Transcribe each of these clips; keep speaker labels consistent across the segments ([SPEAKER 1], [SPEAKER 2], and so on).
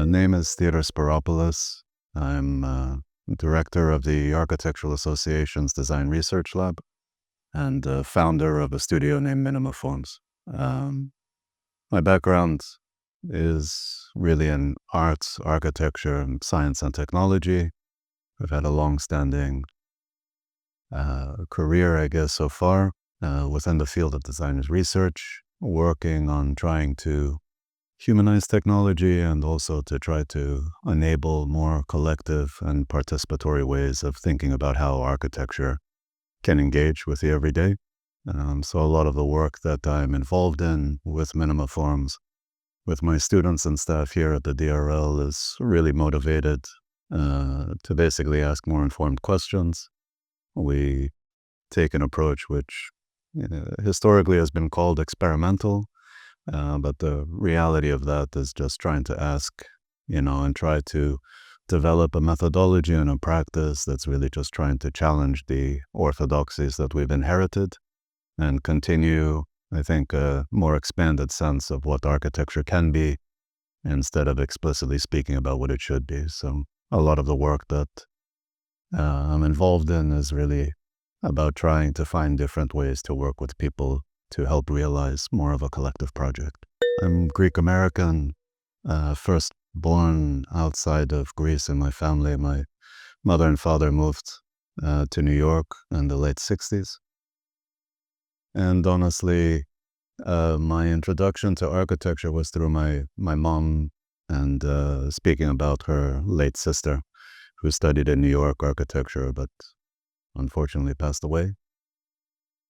[SPEAKER 1] name is Theodore Spyropoulos. I'm director of the Architectural Association's Design Research Lab and founder of a studio named Minimaforms. My background is really in arts, architecture, and science and technology. I've had a long-standing career, I guess, so far within the field of designers research, working on trying to humanize technology and also to try to enable more collective and participatory ways of thinking about how architecture can engage with the everyday. So a lot of the work that I'm involved in with Minimaforms, with my students and staff here at the DRL, is really motivated to basically ask more informed questions. We take an approach which historically has been called experimental, but the reality of that is just trying to ask, and try to develop a methodology and a practice that's really just trying to challenge the orthodoxies that we've inherited and continue, I think, a more expanded sense of what architecture can be instead of explicitly speaking about what it should be. So a lot of the work that I'm involved in is really about trying to find different ways to work with people to help realize more of a collective project. I'm Greek American, first born outside of Greece in my family. My mother and father moved to New York in the late 60s. And honestly, my introduction to architecture was through my mom and speaking about her late sister who studied in New York architecture, but unfortunately passed away.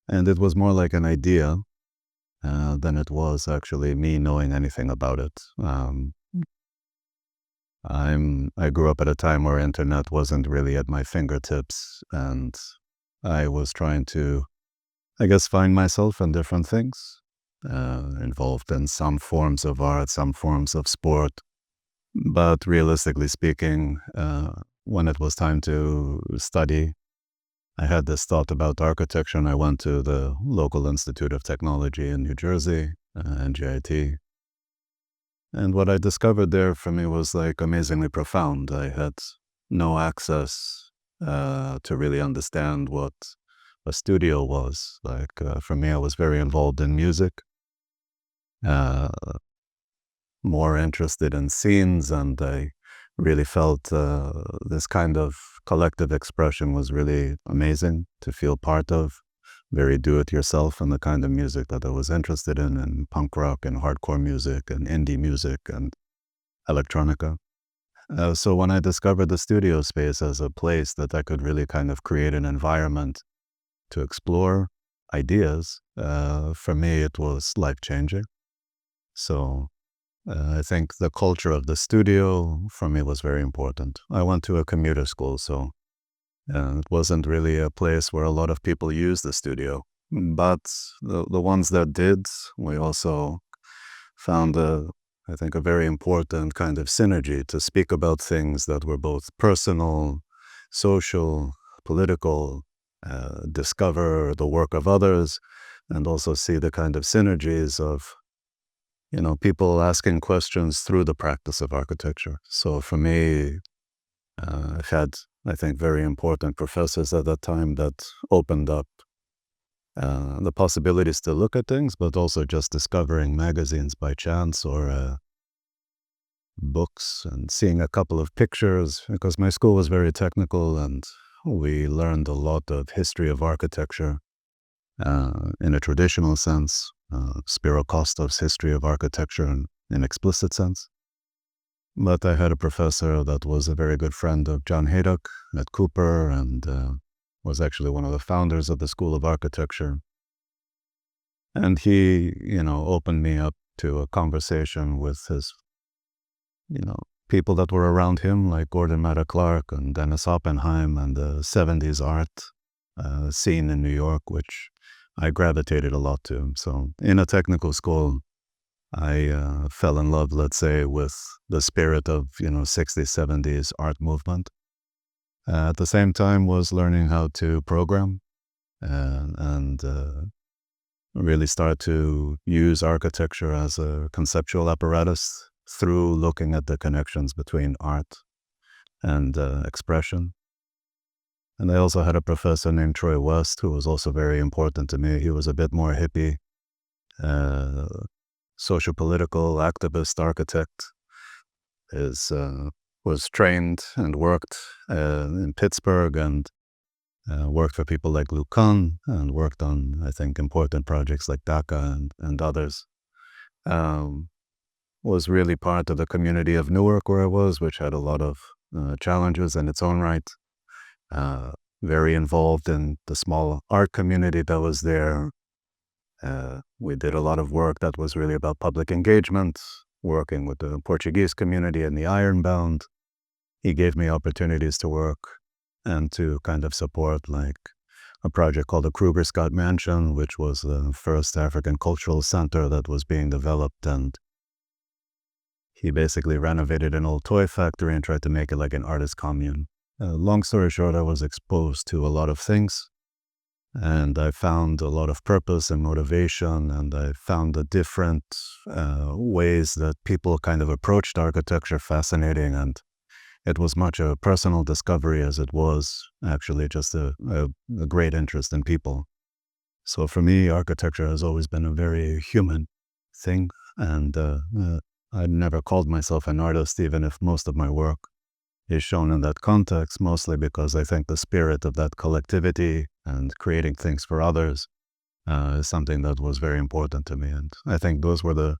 [SPEAKER 1] And it was more like an idea than it was actually me knowing anything about it. I grew up at a time where internet wasn't really at my fingertips, and I was trying to, I guess, find myself in different things, involved in some forms of art, some forms of sport. But realistically speaking, when it was time to study, I had this thought about architecture, and I went to the local Institute of Technology in New Jersey, NJIT. And what I discovered there for me was like amazingly profound. I had no access to really understand what a studio was. Like for me, I was very involved in music, more interested in scenes, and I really felt this kind of collective expression was really amazing to feel part of, very do-it-yourself, and the kind of music that I was interested in, and punk rock and hardcore music and indie music and electronica. So when I discovered the studio space as a place that I could really kind of create an environment to explore ideas, for me it was life-changing. So I think the culture of the studio for me was very important. I went to a commuter school, so it wasn't really a place where a lot of people used the studio. But the ones that did, we also found, I think, a very important kind of synergy to speak about things that were both personal, social, political, discover the work of others, and also see the kind of synergies of people asking questions through the practice of architecture. So for me, I've had, I think, very important professors at that time that opened up the possibilities to look at things, but also just discovering magazines by chance or books and seeing a couple of pictures, because my school was very technical and we learned a lot of history of architecture in a traditional sense. Spiro Kostov's history of architecture in explicit sense. But I had a professor that was a very good friend of John Haydock at Cooper and was actually one of the founders of the School of Architecture. And he, opened me up to a conversation with his, people that were around him, like Gordon Matta Clark and Dennis Oppenheim, and the 70s art scene in New York, which I gravitated a lot to. So in a technical school, I fell in love, let's say, with the spirit of, 60s, 70s art movement. At the same time was learning how to program and really start to use architecture as a conceptual apparatus through looking at the connections between art and expression. And I also had a professor named Troy West, who was also very important to me. He was a bit more hippie, uh, socio-political activist, architect. Is was trained and worked in Pittsburgh and worked for people like Luke Kahn and worked on, I think, important projects like DACA and others. Um, was really part of the community of Newark where I was, which had a lot of challenges in its own right. Very involved in the small art community that was there. We did a lot of work that was really about public engagement, working with the Portuguese community and the Ironbound. He gave me opportunities to work and to kind of support like a project called the Kruger Scott Mansion, which was the first African cultural center that was being developed. And he basically renovated an old toy factory and tried to make it like an artist commune. Long story short, I was exposed to a lot of things. And I found a lot of purpose and motivation, and I found the different ways that people kind of approached architecture fascinating. And it was much a personal discovery as it was actually just a great interest in people. So for me, architecture has always been a very human thing. And I never called myself an artist, even if most of my work is shown in that context, mostly because I think the spirit of that collectivity and creating things for others is something that was very important to me. And I think those were the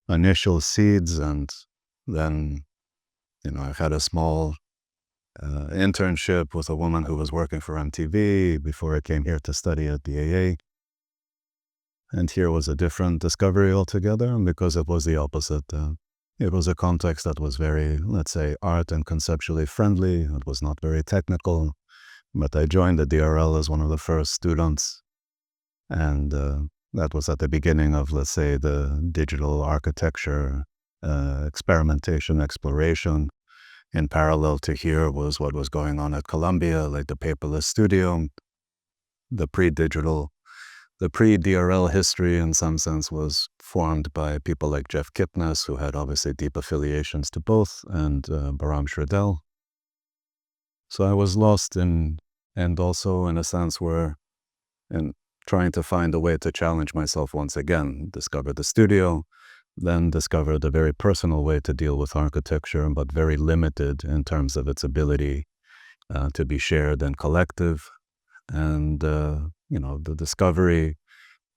[SPEAKER 1] initial seeds. And then, I had a small internship with a woman who was working for MTV before I came here to study at the AA. And here was a different discovery altogether, because it was the opposite. It was a context that was very, let's say, art and conceptually friendly. It was not very technical, but I joined the DRL as one of the first students. And that was at the beginning of, let's say, the digital architecture experimentation, exploration. In parallel to here was what was going on at Columbia, like the paperless studio, the pre-DRL history in some sense was formed by people like Jeff Kipnis, who had obviously deep affiliations to both, and Bahram Shradel. So I was lost and also in a sense in trying to find a way to challenge myself once again, discovered the studio, then discovered a very personal way to deal with architecture, but very limited in terms of its ability to be shared and collective. And the discovery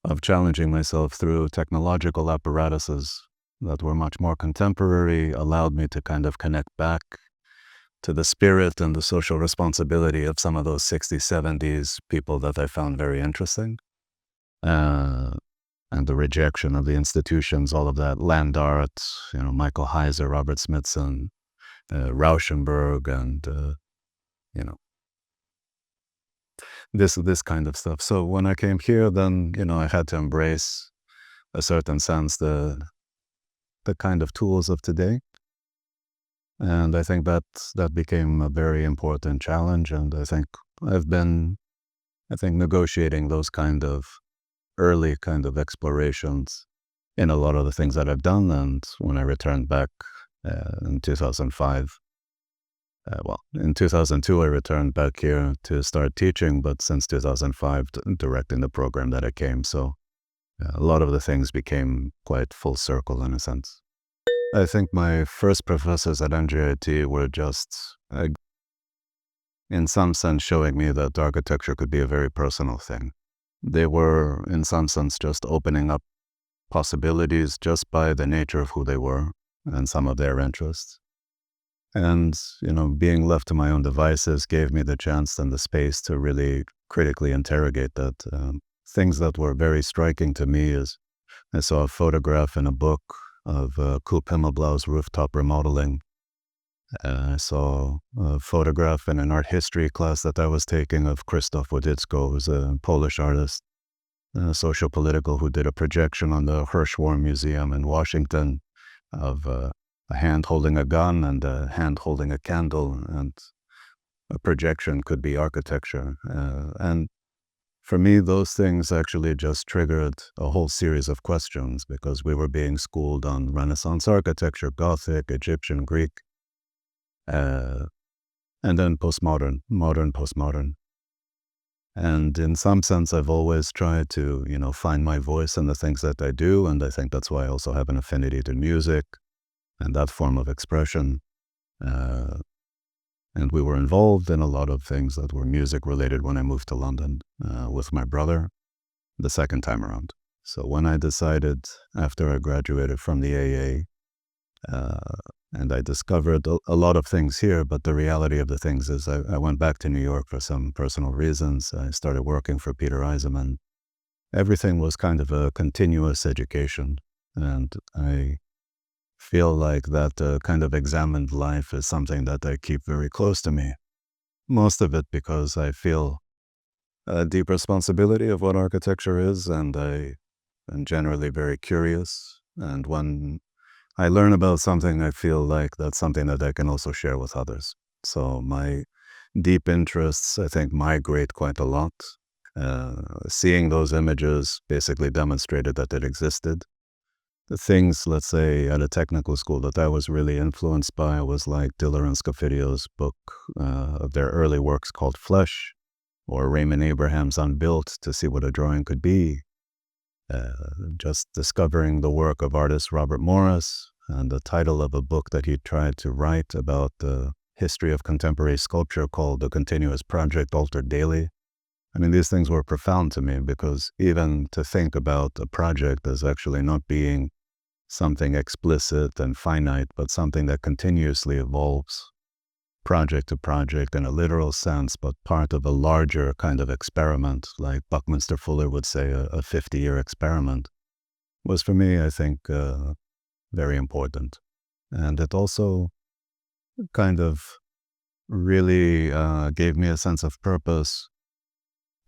[SPEAKER 1] of challenging myself through technological apparatuses that were much more contemporary allowed me to kind of connect back to the spirit and the social responsibility of some of those 60s, 70s people that I found very interesting. And the rejection of the institutions, all of that, land art, Michael Heiser, Robert Smithson, Rauschenberg, and, this kind of stuff. So when I came here, then, I had to embrace, a certain sense, the kind of tools of today. And I think that became a very important challenge. And I think I've been, negotiating those kind of early kind of explorations in a lot of the things that I've done. And when I returned back in 2005, in 2002, I returned back here to start teaching, but since 2005, directing the program that I came. So a lot of the things became quite full circle in a sense. I think my first professors at NJIT were just, in some sense, showing me that architecture could be a very personal thing. They were, in some sense, just opening up possibilities just by the nature of who they were and some of their interests. And, being left to my own devices gave me the chance and the space to really critically interrogate that. Things that were very striking to me is I saw a photograph in a book of Coop Himmelblau's rooftop remodeling. I saw a photograph in an art history class that I was taking of Krzysztof Wodicko, who's a Polish artist, socio-political, who did a projection on the Hirshhorn Museum in Washington of a hand holding a gun and a hand holding a candle, and a projection could be architecture. And for me, those things actually just triggered a whole series of questions because we were being schooled on Renaissance architecture, Gothic, Egyptian, Greek, uh, and then postmodern, modern, postmodern. And in some sense, I've always tried to, find my voice in the things that I do. And I think that's why I also have an affinity to music and that form of expression. Uh, and we were involved in a lot of things that were music related when I moved to London with my brother the second time around. So when I decided after I graduated from the AA, and I discovered a lot of things here, but the reality of the things is I went back to New York for some personal reasons. I started working for Peter Eisenman. Everything was kind of a continuous education, and I feel like that kind of examined life is something that I keep very close to me. Most of it because I feel a deep responsibility of what architecture is, and I am generally very curious. And when I learn about something, I feel like that's something that I can also share with others. So my deep interests, I think, migrate quite a lot. Seeing those images basically demonstrated that it existed. The things, let's say, at a technical school that I was really influenced by was like Diller and Scafidio's book of their early works called Flesh, or Raymond Abraham's Unbuilt, to see what a drawing could be. Just discovering the work of artist Robert Morris and the title of a book that he tried to write about the history of contemporary sculpture called The Continuous Project Altered Daily. I mean, these things were profound to me because even to think about a project as actually not being something explicit and finite, but something that continuously evolves project to project in a literal sense, but part of a larger kind of experiment, like Buckminster Fuller would say, a 50-year experiment, was for me, I think, very important. And it also kind of really gave me a sense of purpose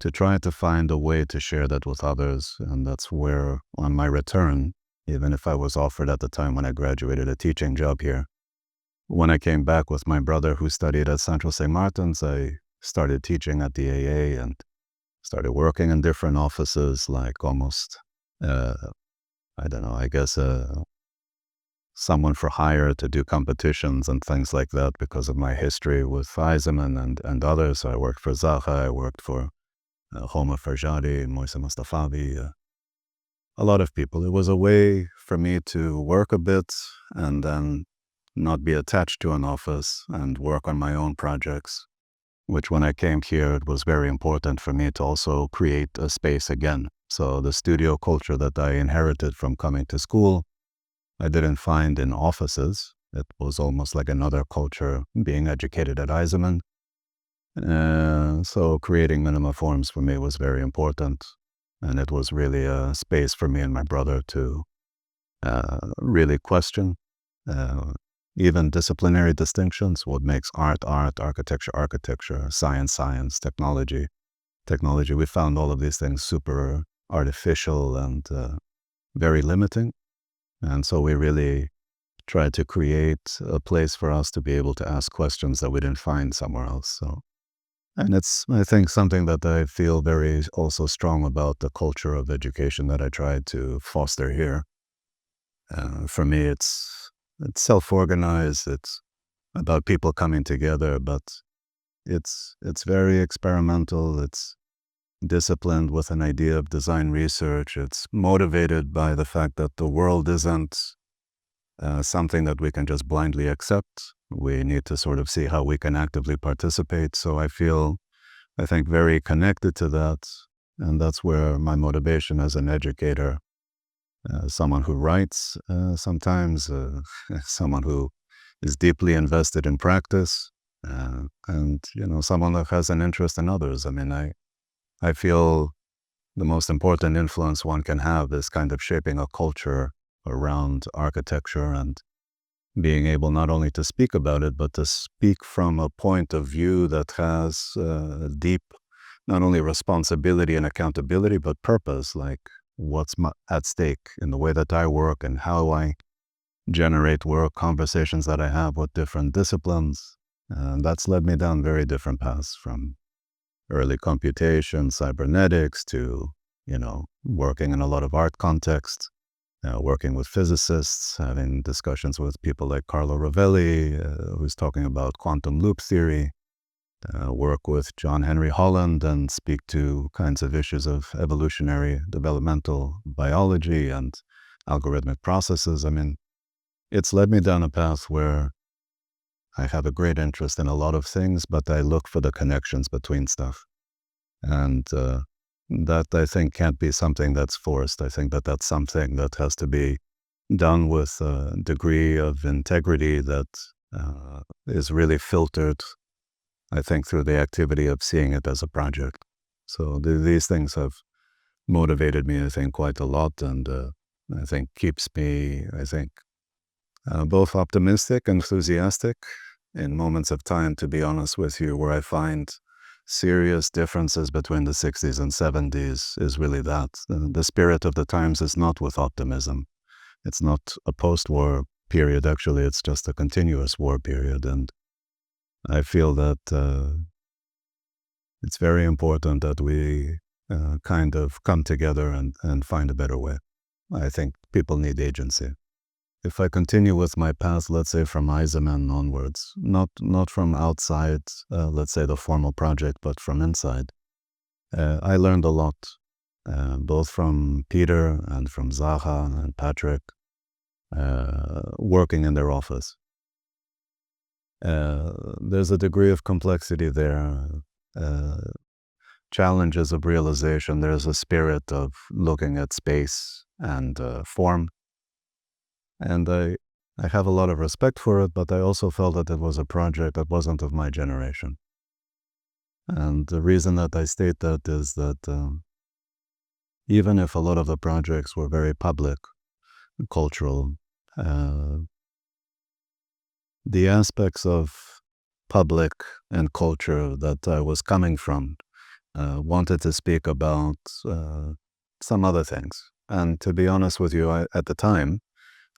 [SPEAKER 1] to try to find a way to share that with others. And that's where, on my return, even if I was offered at the time when I graduated a teaching job here, when I came back with my brother who studied at Central St. Martin's, I started teaching at the AA and started working in different offices, like almost, I don't know, I guess someone for hire to do competitions and things like that because of my history with Eisenman and others. So I worked for Zaha, I worked for Homa Farjadi, Moise Mustafavi, a lot of people. It was a way for me to work a bit and then not be attached to an office and work on my own projects, which when I came here, it was very important for me to also create a space again. So the studio culture that I inherited from coming to school, I didn't find in offices. It was almost like another culture being educated at Eisenman. So creating Minimaforms for me was very important. And it was really a space for me and my brother to really question even disciplinary distinctions, what makes art, art, architecture, architecture, science, science, technology, technology. We found all of these things super artificial and very limiting. And so we really tried to create a place for us to be able to ask questions that we didn't find somewhere else. So, and it's, I think, something that I feel very also strong about the culture of education that I tried to foster here. For me, it's self-organized. It's about people coming together, but it's very experimental. It's disciplined with an idea of design research. It's motivated by the fact that the world isn't something that we can just blindly accept. We need to sort of see how we can actively participate. So I feel, I think, very connected to that. And that's where my motivation as an educator, someone who writes sometimes, someone who is deeply invested in practice, and, someone that has an interest in others. I mean, I feel the most important influence one can have is kind of shaping a culture around architecture and being able not only to speak about it, but to speak from a point of view that has deep, not only responsibility and accountability, but purpose, like what's at stake in the way that I work and how I generate work, conversations that I have with different disciplines. And that's led me down very different paths from early computation, cybernetics, to, working in a lot of art context, working with physicists, having discussions with people like Carlo Rovelli, who's talking about quantum loop theory, work with John Henry Holland and speak to kinds of issues of evolutionary developmental biology and algorithmic processes. I mean, it's led me down a path where I have a great interest in a lot of things, but I look for the connections between stuff. And that, I think, can't be something that's forced. I think that that's something that has to be done with a degree of integrity that is really filtered, I think, through the activity of seeing it as a project. So these things have motivated me, I think, quite a lot, and I think keeps me, both optimistic, enthusiastic in moments of time, to be honest with you, where I find serious differences between the 60s and 70s is really that. The spirit of the times is not with optimism. It's not a post-war period, actually. It's just a continuous war period. And I feel that it's very important that we kind of come together and find a better way. I think people need agency. If I continue with my path, let's say from Eisenman onwards, not from outside, let's say the formal project, but from inside, I learned a lot, both from Peter and from Zaha and Patrick, working in their office. There's a degree of complexity there, challenges of realization. There's a spirit of looking at space and form. And I have a lot of respect for it, but I also felt that it was a project that wasn't of my generation. And the reason that I state that is that even if a lot of the projects were very public, cultural, the aspects of public and culture that I was coming from wanted to speak about some other things. And to be honest with you, at the time,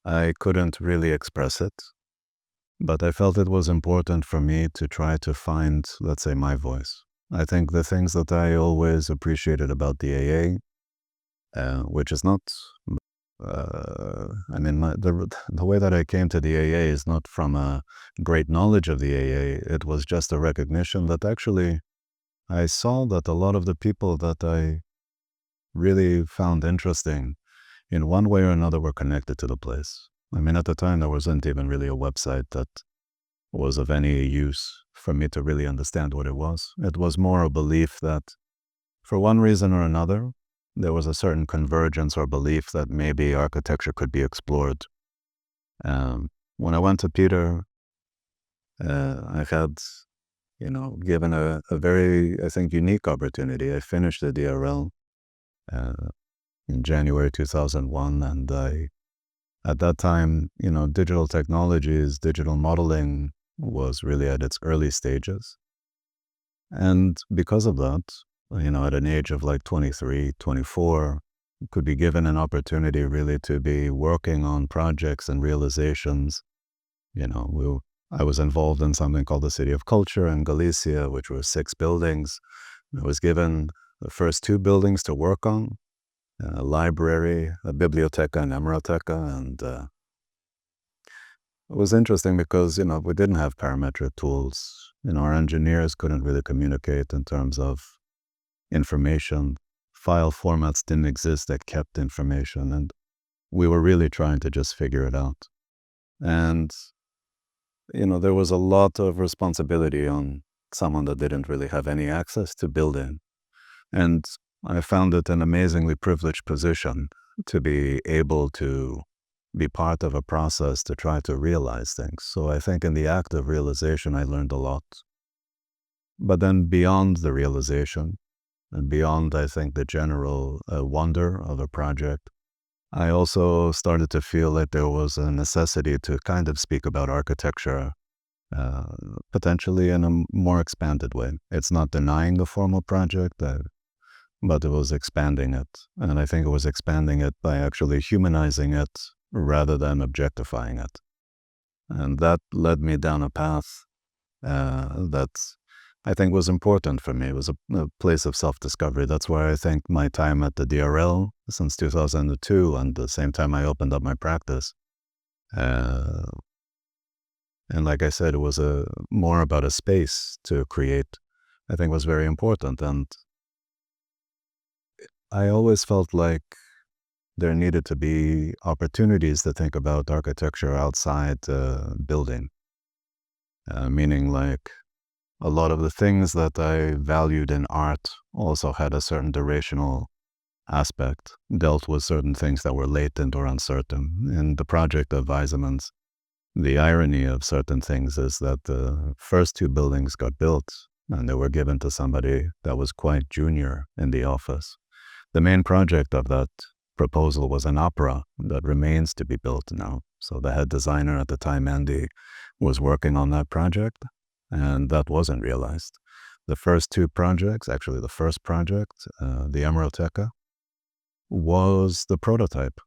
[SPEAKER 1] I couldn't really express it, but I felt it was important for me to try to find, let's say, my voice. I think the things that I always appreciated about the AA, which is not, the way that I came to the AA is not from a great knowledge of the AA. It was just a recognition that actually I saw that a lot of the people that I really found interesting in one way or another were connected to the place. I mean, at the time, there wasn't even really a website that was of any use for me to really understand what it was. It was more a belief that, for one reason or another, there was a certain convergence or belief that maybe architecture could be explored. When I went to Peter, I had, given a very, I think, unique opportunity. I finished the DRL in January 2001, and at that time, digital technologies, digital modeling was really at its early stages. And because of that, at an age of like 23, 24, could be given an opportunity really to be working on projects and realizations. I was involved in something called the City of Culture in Galicia, which were 6 buildings. I was given the first 2 buildings to work on, a library, a biblioteca and hemeroteca, and it was interesting because, we didn't have parametric tools. Our engineers couldn't really communicate in terms of information. File formats didn't exist that kept information, and we were really trying to just figure it out. And, there was a lot of responsibility on someone that didn't really have any access to building. And I found it an amazingly privileged position to be able to be part of a process to try to realize things. So I think in the act of realization, I learned a lot. But then beyond the realization, and beyond, I think, the general wonder of a project, I also started to feel like there was a necessity to kind of speak about architecture, potentially in a more expanded way. It's not denying the formal project, but it was expanding it. And I think it was expanding it by actually humanizing it rather than objectifying it. And that led me down a path that I think was important for me. It was a place of self-discovery. That's why I think my time at the DRL since 2002 and the same time I opened up my practice. Uh, and like I said, it was more about a space to create, I think was very important. And I always felt like there needed to be opportunities to think about architecture outside building, meaning like a lot of the things that I valued in art also had a certain durational aspect, dealt with certain things that were latent or uncertain. In the project of Weizmann's, the irony of certain things is that the first two buildings got built and they were given to somebody that was quite junior in the office. The main project of that proposal was an opera that remains to be built now. So the head designer at the time, Andy, was working on that project, and that wasn't realized. The first two projects, actually the first project, the Emeralteca, was the prototype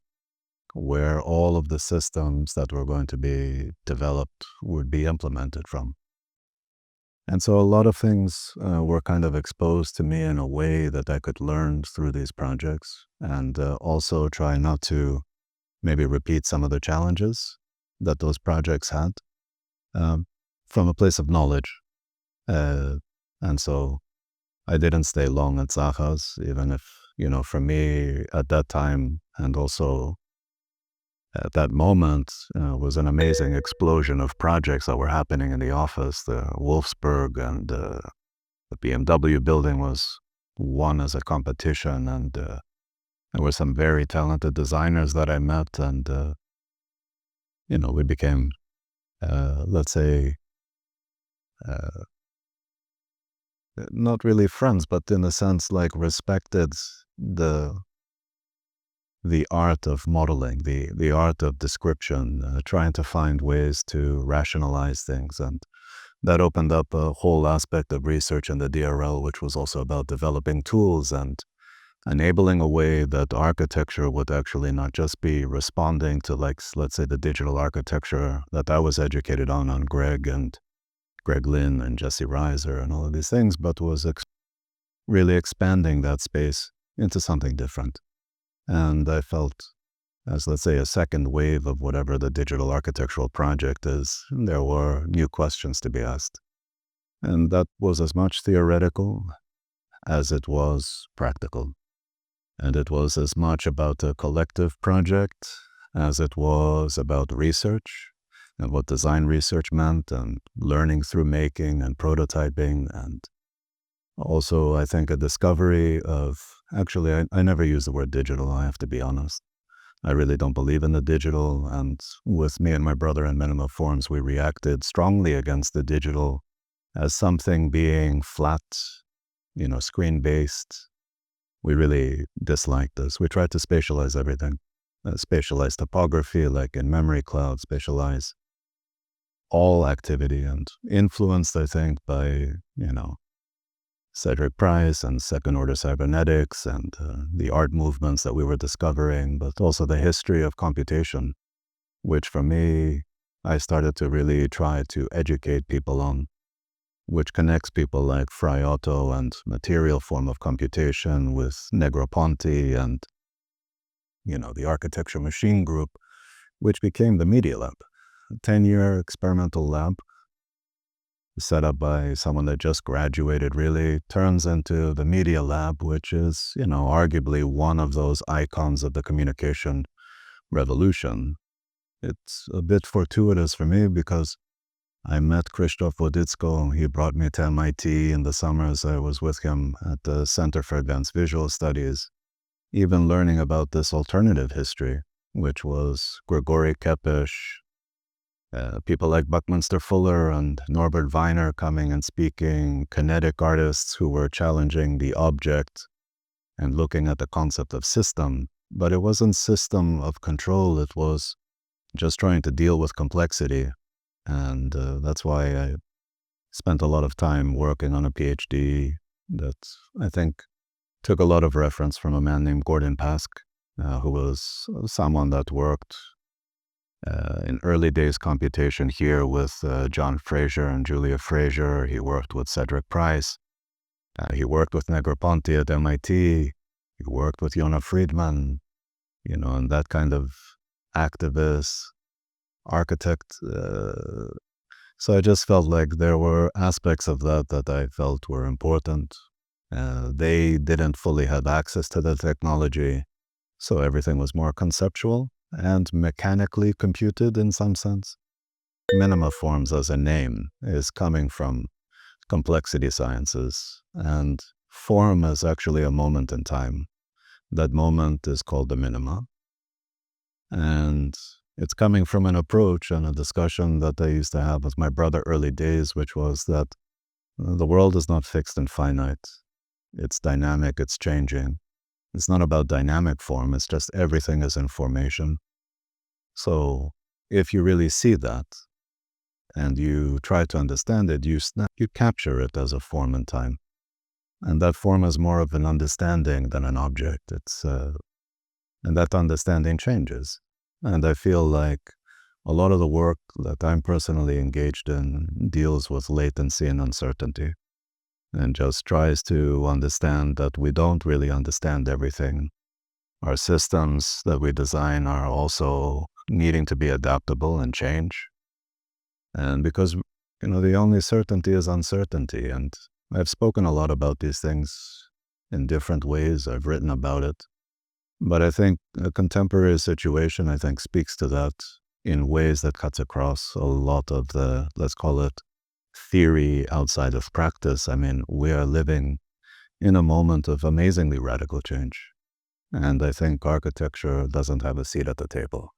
[SPEAKER 1] where all of the systems that were going to be developed would be implemented from. And so a lot of things were kind of exposed to me in a way that I could learn through these projects and also try not to maybe repeat some of the challenges that those projects had um, from a place of knowledge. And so I didn't stay long at Zachas, even if, for me at that time and also at that moment was an amazing explosion of projects that were happening in the office. The Wolfsburg and the BMW building was won as a competition, and there were some very talented designers that I met, and we became, let's say, not really friends, but in a sense, like respected the art of modeling, the art of description, trying to find ways to rationalize things. And that opened up a whole aspect of research in the DRL, which was also about developing tools and enabling a way that architecture would actually not just be responding to, like, let's say, the digital architecture that I was educated on Greg and Greg Lynn and Jesse Reiser and all of these things, but was really expanding that space into something different. And I felt, as let's say a second wave of whatever the digital architectural project is, there were new questions to be asked. And that was as much theoretical as it was practical. And it was as much about a collective project as it was about research and what design research meant and learning through making and prototyping. And also, I think, a discovery of, actually, I never use the word digital, I have to be honest. I really don't believe in the digital, and with me and my brother in Minimaforms, we reacted strongly against the digital as something being flat, screen-based. We really disliked this. We tried to spatialize everything, spatialize topography, like in memory cloud, spatialize all activity, and influenced, I think, by, Cedric Price and second-order cybernetics and the art movements that we were discovering, but also the history of computation, which for me, I started to really try to educate people on, which connects people like Fry Otto and material form of computation with Negroponte and, the Architecture Machine Group, which became the Media Lab, a 10-year experimental lab set up by someone that just graduated, really turns into the Media Lab, which is, arguably one of those icons of the communication revolution. It's a bit fortuitous for me because I met Krzysztof Wodicko. He brought me to MIT in the summers. I was with him at the Center for Advanced Visual Studies, even learning about this alternative history, which was Grigory Kepes, people like Buckminster Fuller and Norbert Weiner coming and speaking, kinetic artists who were challenging the object and looking at the concept of system. But it wasn't system of control, it was just trying to deal with complexity. And that's why I spent a lot of time working on a PhD that I think took a lot of reference from a man named Gordon Pask, who was someone that worked in early days computation here with John Fraser and Julia Fraser. He worked with Cedric Price. He worked with Negroponte at MIT. He worked with Yona Friedman, and that kind of activist, architect. So I just felt like there were aspects of that I felt were important. They didn't fully have access to the technology, so everything was more conceptual and mechanically computed in some sense. Minimaforms as a name is coming from complexity sciences, and form is actually a moment in time. That moment is called the minima. And it's coming from an approach and a discussion that I used to have with my brother early days, which was that the world is not fixed and finite. It's dynamic, it's changing. It's not about dynamic form, it's just everything is in formation. So if you really see that and you try to understand it, you capture it as a form in time. And that form is more of an understanding than an object. And that understanding changes. And I feel like a lot of the work that I'm personally engaged in deals with latency and uncertainty, and just tries to understand that we don't really understand everything. Our systems that we design are also needing to be adaptable and change. And because, the only certainty is uncertainty. And I've spoken a lot about these things in different ways. I've written about it. But I think a contemporary situation, speaks to that in ways that cuts across a lot of the, let's call it, theory outside of practice. We are living in a moment of amazingly radical change. And I think architecture doesn't have a seat at the table.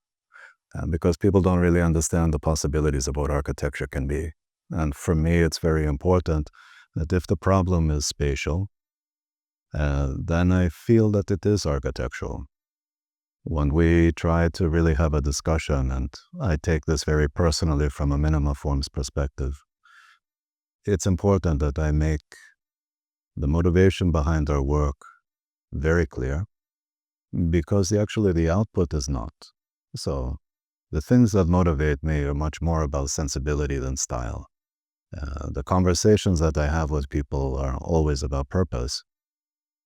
[SPEAKER 1] Because people don't really understand the possibilities of what architecture can be. And for me, it's very important that if the problem is spatial, then I feel that it is architectural. When we try to really have a discussion, and I take this very personally from a Minimaforms perspective, it's important that I make the motivation behind our work very clear, because the output is not. So the things that motivate me are much more about sensibility than style. The conversations that I have with people are always about purpose.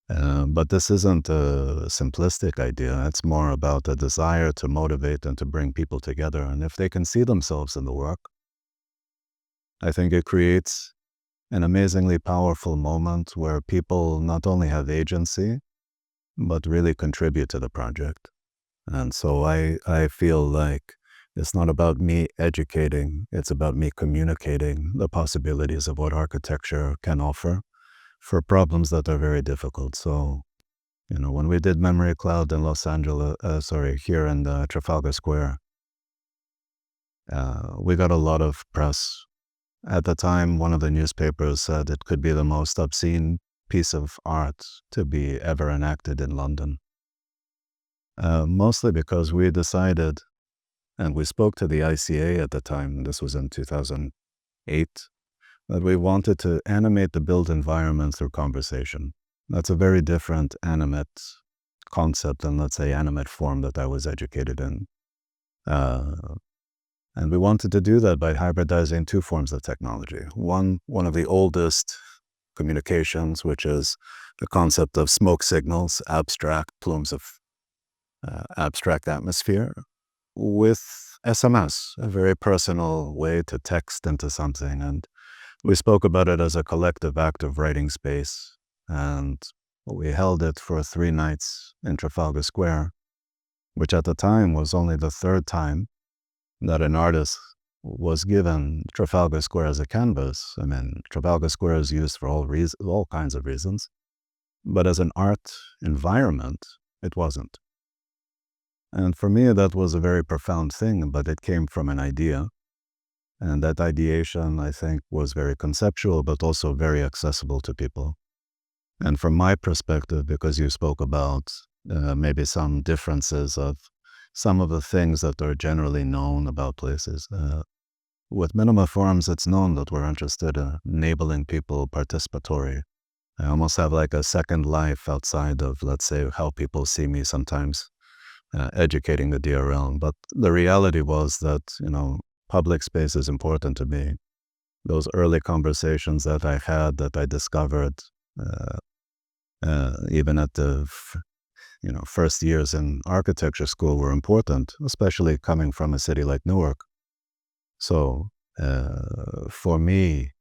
[SPEAKER 1] But this isn't a simplistic idea. It's more about a desire to motivate and to bring people together. And if they can see themselves in the work, I think it creates an amazingly powerful moment where people not only have agency, but really contribute to the project. And so I feel like it's not about me educating, it's about me communicating the possibilities of what architecture can offer for problems that are very difficult. So, when we did Memory Cloud in here in Trafalgar Square, we got a lot of press. At the time, one of the newspapers said it could be the most obscene piece of art to be ever enacted in London. Mostly because we decided, and we spoke to the ICA at the time, this was in 2008, that we wanted to animate the built environment through conversation. That's a very different animate concept than, let's say, animate form that I was educated in. And we wanted to do that by hybridizing two forms of technology. One of the oldest communications, which is the concept of smoke signals, abstract plumes of abstract atmosphere, with SMS, a very personal way to text into something. And we spoke about it as a collective act of writing space. And we held it for 3 nights in Trafalgar Square, which at the time was only the 3rd time that an artist was given Trafalgar Square as a canvas. Trafalgar Square is used for all kinds of reasons, but as an art environment, it wasn't. And for me, that was a very profound thing, but it came from an idea. And that ideation, I think, was very conceptual, but also very accessible to people. And from my perspective, because you spoke about maybe some differences of some of the things that are generally known about places, with Minimaforms, it's known that we're interested in enabling people participatory. I almost have like a second life outside of, let's say, how people see me sometimes. educating the DRL. But the reality was that, public space is important to me. Those early conversations that I had, that I discovered, even at the first years in architecture school, were important, especially coming from a city like Newark. So for me,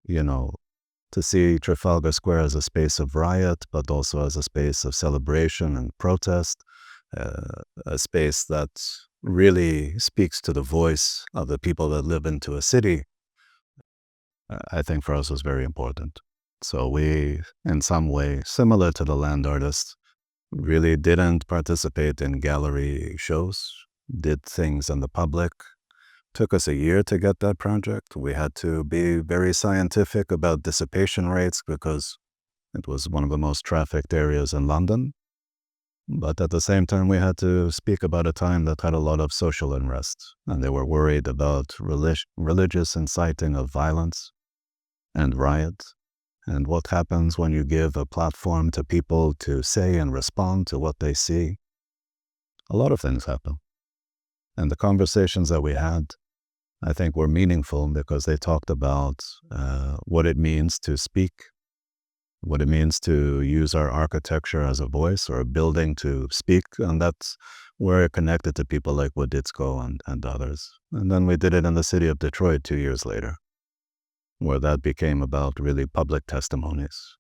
[SPEAKER 1] to see Trafalgar Square as a space of riot, but also as a space of celebration and protest, a space that really speaks to the voice of the people that live into a city, I think for us was very important. So we, in some way, similar to the land artists, really didn't participate in gallery shows, did things in the public. Took us a year to get that project. We had to be very scientific about dissipation rates because it was one of the most trafficked areas in London. But at the same time, we had to speak about a time that had a lot of social unrest, and they were worried about religious inciting of violence and riot, and what happens when you give a platform to people to say and respond to what they see. A lot of things happen. And the conversations that we had, I think, were meaningful because they talked about what it means to speak, what it means to use our architecture as a voice or a building to speak. And that's where it connected to people like Woditsko and others. And then we did it in the city of Detroit 2 years later, where that became about really public testimonies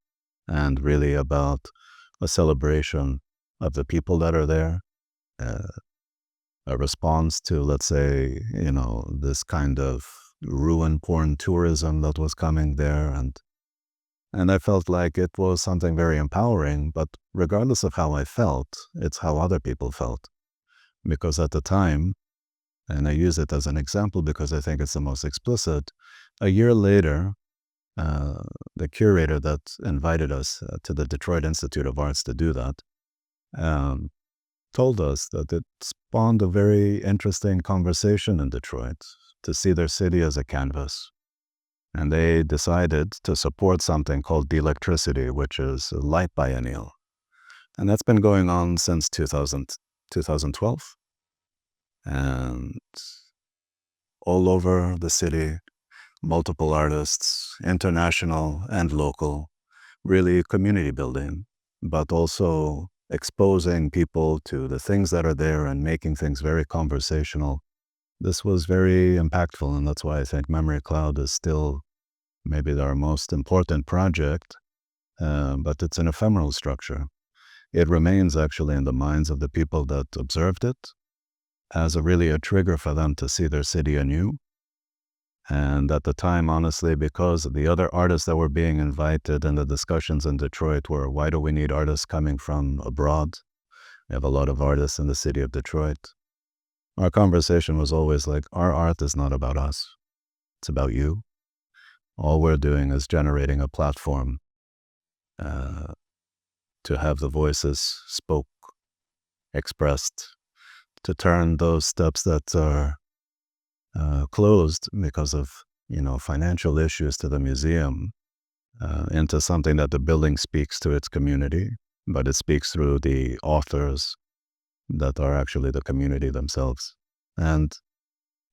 [SPEAKER 1] and really about a celebration of the people that are there, a response to, let's say, this kind of ruin-porn tourism that was coming there. And I felt like it was something very empowering, but regardless of how I felt, it's how other people felt. Because at the time, and I use it as an example because I think it's the most explicit, a year later, the curator that invited us to the Detroit Institute of Arts to do that, told us that it spawned a very interesting conversation in Detroit to see their city as a canvas. And they decided to support something called Electricity, which is a light biennial. And that's been going on since 2012. And all over the city, multiple artists, international and local, really community building, but also exposing people to the things that are there and making things very conversational. This was very impactful, and that's why I think Memory Cloud is still maybe our most important project, but it's an ephemeral structure. It remains actually in the minds of the people that observed it as really a trigger for them to see their city anew. And at the time, honestly, because the other artists that were being invited in the discussions in Detroit were, why do we need artists coming from abroad? We have a lot of artists in the city of Detroit. Our conversation was always like, our art is not about us. It's about you. All we're doing is generating a platform to have the voices spoke, expressed, to turn those steps that are closed because of financial issues to the museum into something that the building speaks to its community, but it speaks through the authors that are actually the community themselves. And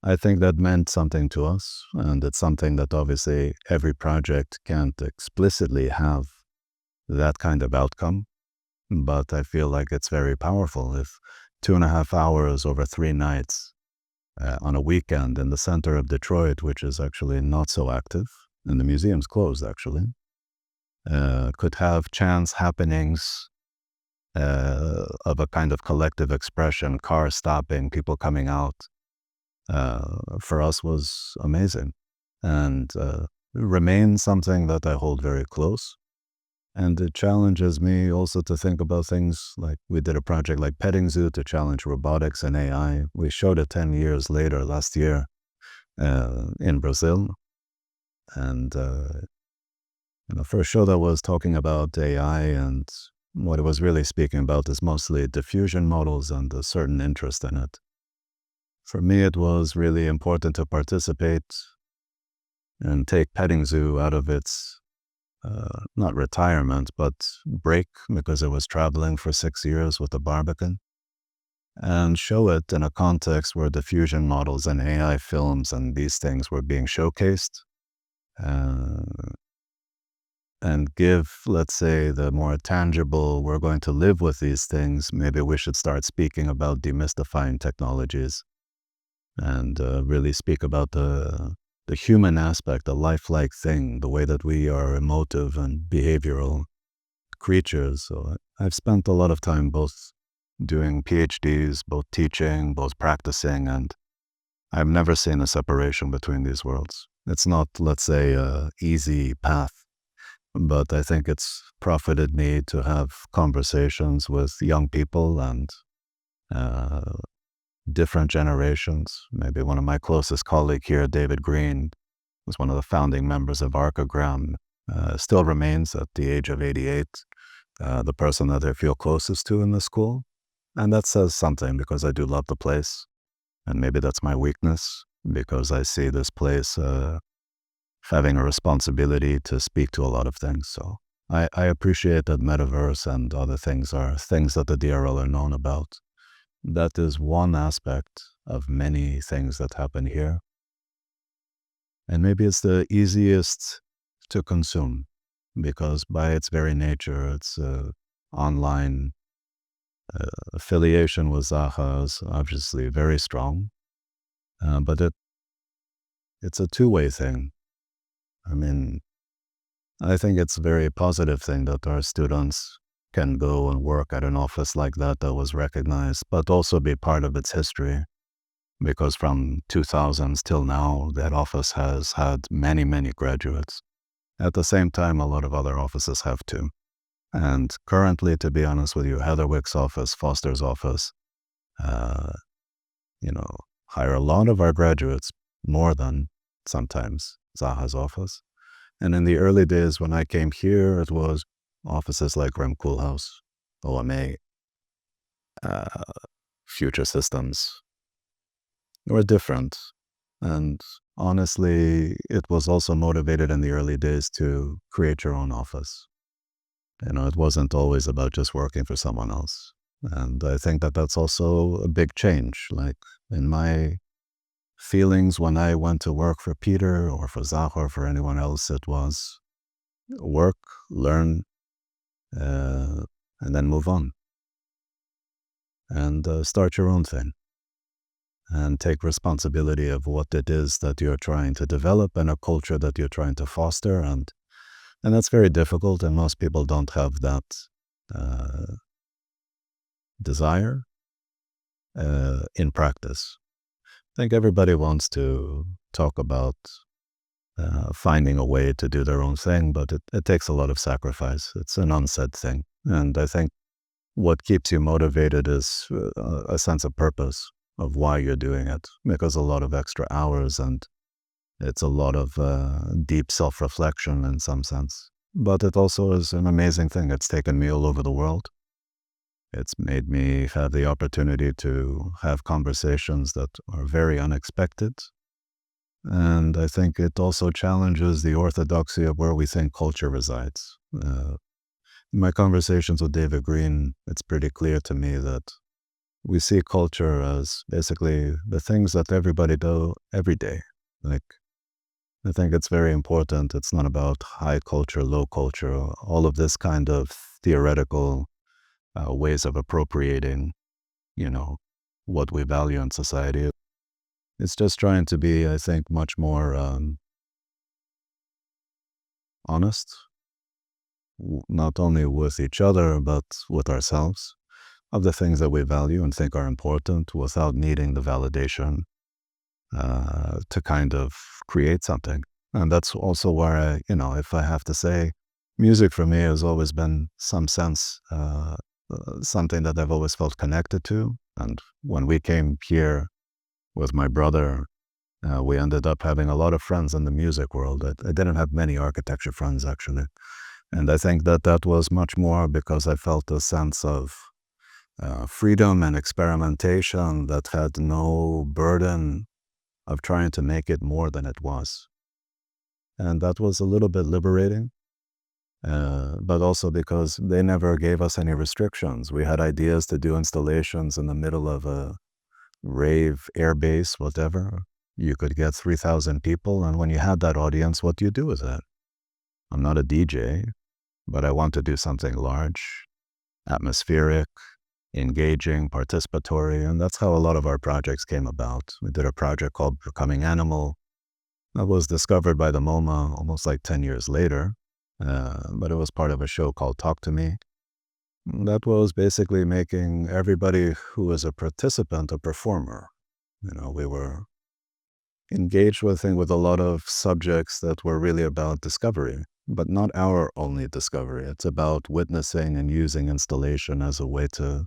[SPEAKER 1] I think that meant something to us, and it's something that obviously every project can't explicitly have that kind of outcome, but I feel like it's very powerful. If 2.5 hours over 3 nights on a weekend in the center of Detroit, which is actually not so active, and the museum's closed actually, could have chance happenings of a kind of collective expression, cars stopping, people coming out, for us was amazing, and remains something that I hold very close. And it challenges me also to think about things like we did a project like Petting Zoo to challenge robotics and AI. We showed it 10 years later, last year, in Brazil. And for a show that was talking about AI, and what it was really speaking about is mostly diffusion models and a certain interest in it. For me, it was really important to participate and take Petting Zoo out of its not retirement, but break, because it was traveling for 6 years with the Barbican. and show it in a context where diffusion models and AI films and these things were being showcased, uh, and give, let's say, the more tangible, we're going to live with these things. Maybe we should start speaking about demystifying technologies and really speak about the human aspect, the lifelike thing, the way that we are emotive and behavioral creatures. So I've spent a lot of time both doing PhDs, both teaching, both practicing, and I've never seen a separation between these worlds. It's not, let's say, a easy path, but I think it's profited me to have conversations with young people and uh, different generations. Maybe one of my closest colleagues here, David Green, was one of the founding members of Archigram, still remains at the age of 88, the person that I feel closest to in the school. And that says something because I do love the place. And maybe that's my weakness because I see this place having a responsibility to speak to a lot of things. So I appreciate that metaverse and other things are things that the DRL are known about. That is one aspect of many things that happen here. And maybe it's the easiest to consume because by its very nature, it's online affiliation with Zaha is obviously very strong, but it's a two-way thing. I mean, I think it's a very positive thing that our students can go and work at an office like that that was recognized, but also be part of its history. Because from 2000s till now, that office has had many, many graduates. At the same time, a lot of other offices have too. And currently, to be honest with you, Heatherwick's office, Foster's office, uh, you know, hire a lot of our graduates more than sometimes Zaha's office. And in the early days when I came here, it was offices like Rem Koolhaas, OMA, uh, Future Systems were different. And honestly, it was also motivated in the early days to create your own office. It wasn't always about just working for someone else. And I think that that's also a big change. Like in my feelings when I went to work for Peter or for Zaha or for anyone else, it was work, learn, and then move on and start your own thing and take responsibility of what it is that you're trying to develop and a culture that you're trying to foster. And that's very difficult, and most people don't have that uh, desire in practice. I think everybody wants to talk about finding a way to do their own thing, but it takes a lot of sacrifice. It's an unsaid thing. And I think what keeps you motivated is a sense of purpose of why you're doing it, because a lot of extra hours and it's a lot of deep self-reflection in some sense. But it also is an amazing thing. It's taken me all over the world. It's made me have the opportunity to have conversations that are very unexpected. And I think it also challenges the orthodoxy of where we think culture resides. In my conversations with David Green, it's pretty clear to me that we see culture as basically the things that everybody do every day. Like, I think it's very important. It's not about high culture, low culture, all of this kind of theoretical ways of appropriating, you know, what we value in society. It's just trying to be, I think, much more honest, not only with each other, but with ourselves, of the things that we value and think are important without needing the validation to kind of create something. And that's also where if I have to say, music for me has always been some sense, something that I've always felt connected to. And when we came here with my brother, we ended up having a lot of friends in the music world. I didn't have many architecture friends, actually. And I think that that was much more because I felt a sense of freedom and experimentation that had no burden of trying to make it more than it was. And that was a little bit liberating. but also because they never gave us any restrictions. We had ideas to do installations in the middle of a rave, airbase, whatever. You could get 3,000 people, and when you had that audience, what do you do with that? I'm not a DJ, but I want to do something large, atmospheric, engaging, participatory, and that's how a lot of our projects came about. We did a project called Becoming Animal that was discovered by the MoMA almost like 10 years later, but it was part of a show called Talk to Me. That was basically making everybody who was a participant a performer. We were engaged with a lot of subjects that were really about discovery, but not our only discovery. It's about witnessing and using installation as a way to,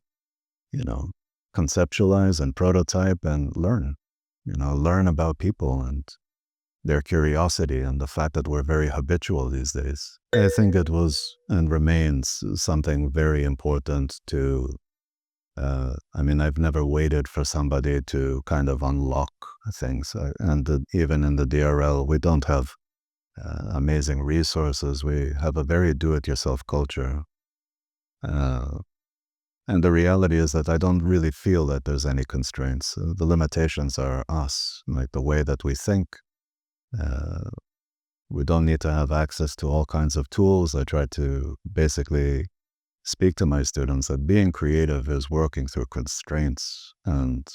[SPEAKER 1] you know, conceptualize and prototype and learn about people and their curiosity and the fact that we're very habitual these days. I think it was and remains something very important to I've never waited for somebody to kind of unlock things. Even in the DRL, we don't have amazing resources. We have a very do-it-yourself culture. And the reality is that I don't really feel that there's any constraints. The limitations are us, like the way that we think. We don't need to have access to all kinds of tools. I try to basically speak to my students that being creative is working through constraints and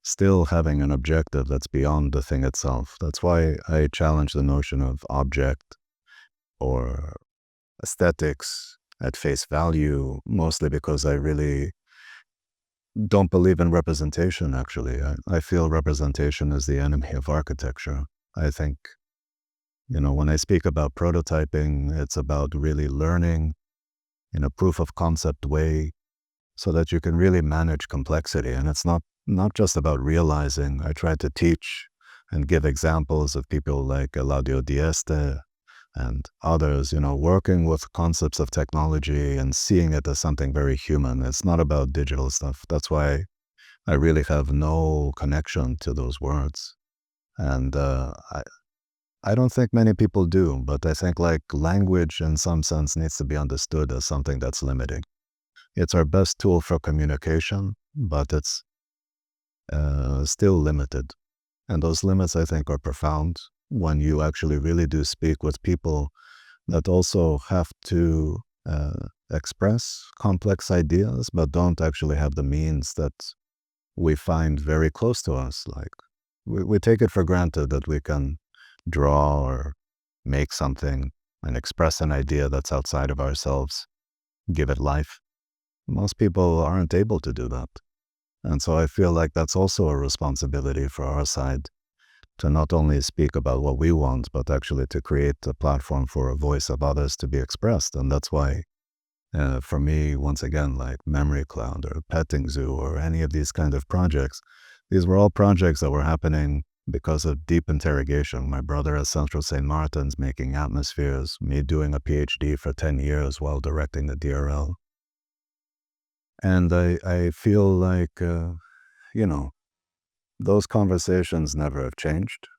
[SPEAKER 1] still having an objective that's beyond the thing itself. That's why I challenge the notion of object or aesthetics at face value, mostly because I really don't believe in representation, actually. I feel representation is the enemy of architecture. I think, when I speak about prototyping, it's about really learning in a proof of concept way so that you can really manage complexity. And it's not just about realizing. I try to teach and give examples of people like Eladio Dieste and others, working with concepts of technology and seeing it as something very human. It's not about digital stuff. That's why I really have no connection to those words. And I don't think many people do, but I think like language in some sense needs to be understood as something that's limiting. It's our best tool for communication, but it's still limited. And those limits, I think, are profound when you actually really do speak with people that also have to express complex ideas, but don't actually have the means that we find very close to us. Like we take it for granted that we can draw or make something and express an idea that's outside of ourselves, give it life. Most people aren't able to do that. And so I feel like that's also a responsibility for our side to not only speak about what we want, but actually to create a platform for a voice of others to be expressed. And that's why, for me, once again, like Memory Cloud or Petting Zoo or any of these kind of projects, these were all projects that were happening because of deep interrogation. My brother at Central St. Martin's making atmospheres, me doing a PhD for 10 years while directing the DRL. And I feel like, those conversations never have changed.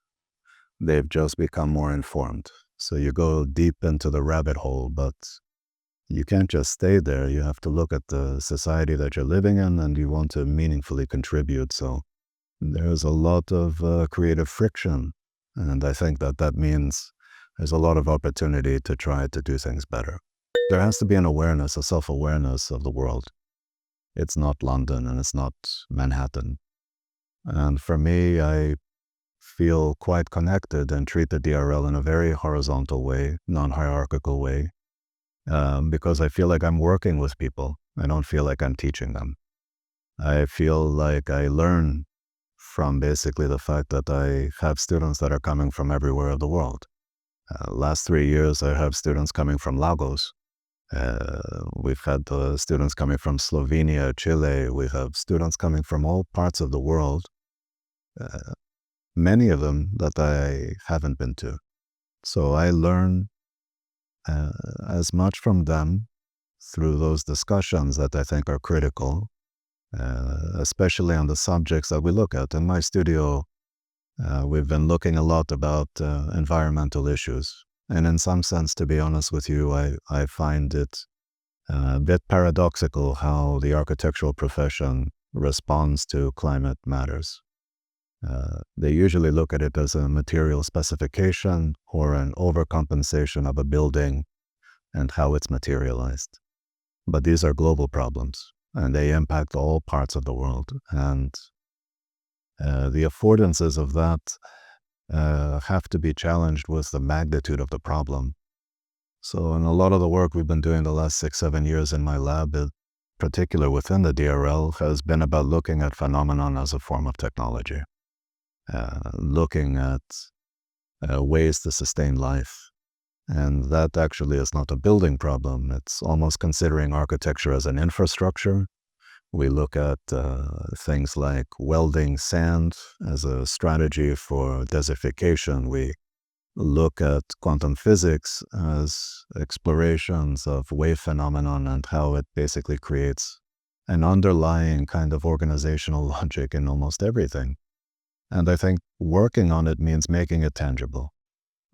[SPEAKER 1] They've just become more informed. So you go deep into the rabbit hole, but you can't just stay there. You have to look at the society that you're living in and you want to meaningfully contribute. So there's a lot of creative friction. And I think that means there's a lot of opportunity to try to do things better. There has to be an awareness, a self-awareness of the world. It's not London and it's not Manhattan. And for me, I feel quite connected and treat the DRL in a very horizontal way, non-hierarchical way, because I feel like I'm working with people. I don't feel like I'm teaching them. I feel like I learn from basically the fact that I have students that are coming from everywhere of the world. Last 3 years, I have students coming from Lagos. We've had students coming from Slovenia, Chile. We have students coming from all parts of the world. Many of them that I haven't been to. So I learn as much from them through those discussions that I think are critical, especially on the subjects that we look at. In my studio, we've been looking a lot about environmental issues. And in some sense, to be honest with you, I find it a bit paradoxical how the architectural profession responds to climate matters. They usually look at it as a material specification or an overcompensation of a building and how it's materialized. But these are global problems, and they impact all parts of the world. And the affordances of that have to be challenged with the magnitude of the problem. So in a lot of the work we've been doing the last 6, 7 years in my lab, in particular within the DRL, has been about looking at phenomenon as a form of technology, looking at ways to sustain life. And that actually is not a building problem. It's almost considering architecture as an infrastructure. We look at things like welding sand as a strategy for desertification. We look at quantum physics as explorations of wave phenomenon and how it basically creates an underlying kind of organizational logic in almost everything. And I think working on it means making it tangible.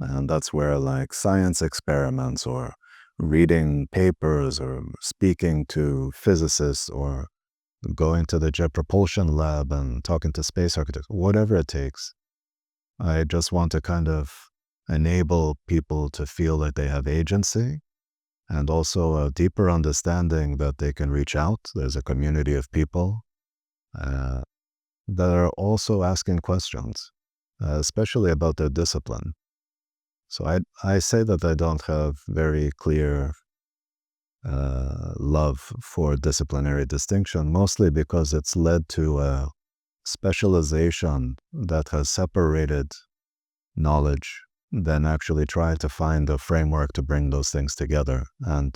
[SPEAKER 1] And that's where like science experiments or reading papers or speaking to physicists or going to the Jet Propulsion Lab and talking to space architects, whatever it takes. I just want to kind of enable people to feel that they have agency and also a deeper understanding that they can reach out. There's a community of people that are also asking questions, especially about their discipline. So I say that I don't have very clear love for disciplinary distinction, mostly because it's led to a specialization that has separated knowledge than actually try to find a framework to bring those things together. And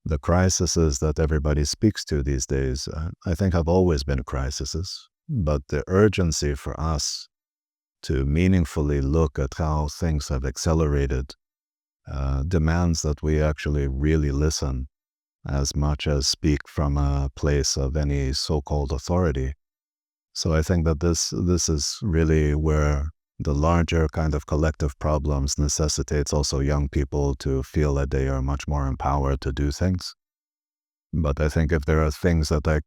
[SPEAKER 1] the crises that everybody speaks to these days, I think have always been crises, but the urgency for us to meaningfully look at how things have accelerated demands that we actually really listen as much as speak from a place of any so-called authority. So I think that this is really where the larger kind of collective problems necessitates also young people to feel that they are much more empowered to do things. But I think if there are things that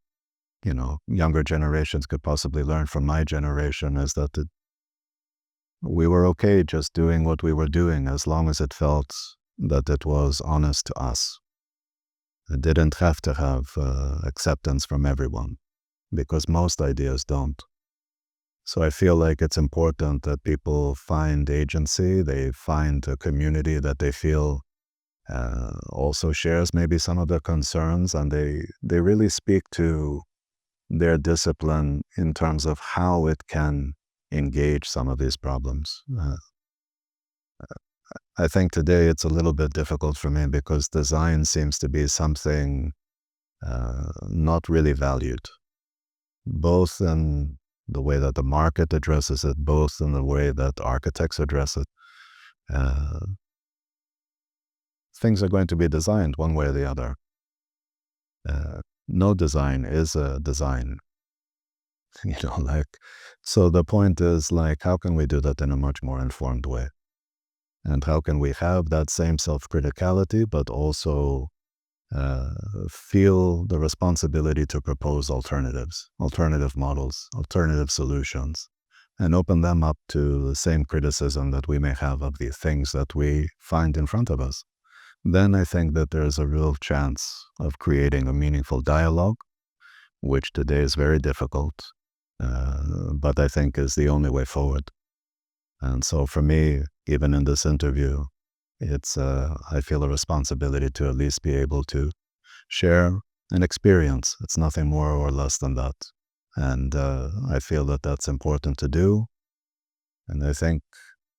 [SPEAKER 1] younger generations could possibly learn from my generation is that we were okay just doing what we were doing as long as it felt that it was honest to us. It didn't have to have acceptance from everyone, because most ideas don't. So I feel like it's important that people find agency, they find a community that they feel also shares maybe some of their concerns, and they really speak to their discipline in terms of how it can engage some of these problems. I think today it's a little bit difficult for me because design seems to be something not really valued, both in the way that the market addresses it, both in the way that architects address it. Things are going to be designed one way or the other. No design is a design. So the point is how can we do that in a much more informed way? And how can we have that same self-criticality, but also feel the responsibility to propose alternatives, alternative models, alternative solutions, and open them up to the same criticism that we may have of the things that we find in front of us? Then I think that there's a real chance of creating a meaningful dialogue, which today is very difficult, but I think is the only way forward. And so for me, even in this interview, it's I feel a responsibility to at least be able to share an experience. It's nothing more or less than that. And I feel that that's important to do. And I think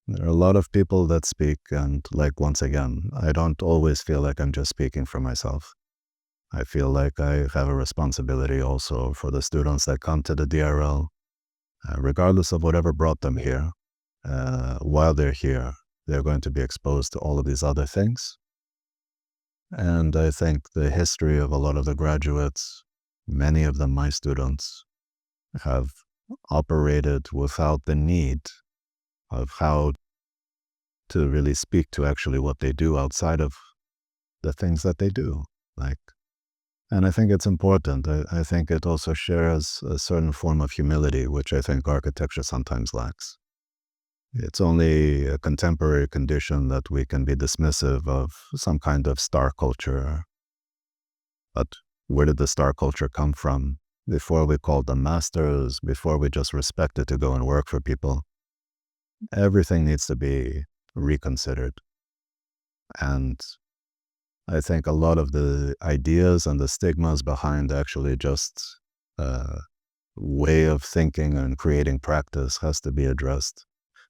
[SPEAKER 1] there are a lot of people that speak, and once again, I don't always feel like I'm just speaking for myself. I feel like I have a responsibility also for the students that come to the DRL, regardless of whatever brought them here. While they're here, they're going to be exposed to all of these other things. And I think the history of a lot of the graduates, many of them my students, have operated without the need of how to really speak to actually what they do outside of the things that they do. And I think it's important. I think it also shares a certain form of humility, which I think architecture sometimes lacks. It's only a contemporary condition that we can be dismissive of some kind of star culture. But where did the star culture come from? Before we called them masters, before we just respected to go and work for people, everything needs to be reconsidered. And I think a lot of the ideas and the stigmas behind actually just a way of thinking and creating practice has to be addressed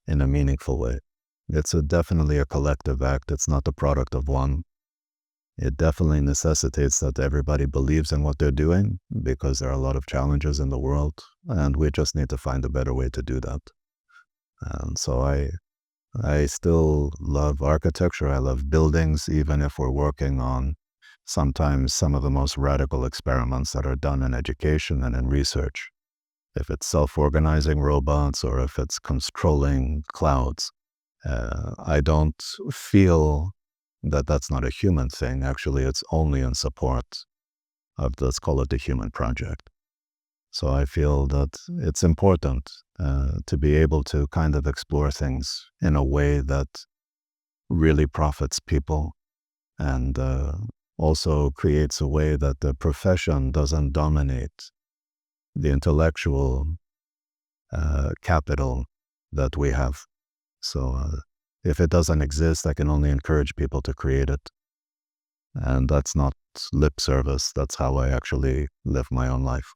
[SPEAKER 1] in a meaningful way. It's definitely a collective act. It's not the product of one. It definitely necessitates that everybody believes in what they're doing, because there are a lot of challenges in the world, and we just need to find a better way to do that. And so I still love architecture. I love buildings, even if we're working on sometimes some of the most radical experiments that are done in education and in research. If it's self-organizing robots or if it's controlling clouds, I don't feel that that's not a human thing. Actually, it's only in support of, let's call it, the human project. So I feel that it's important to be able to kind of explore things in a way that really profits people, and also creates a way that the profession doesn't dominate the intellectual capital that we have. So if it doesn't exist, I can only encourage people to create it. And that's not lip service. That's how I actually live my own life.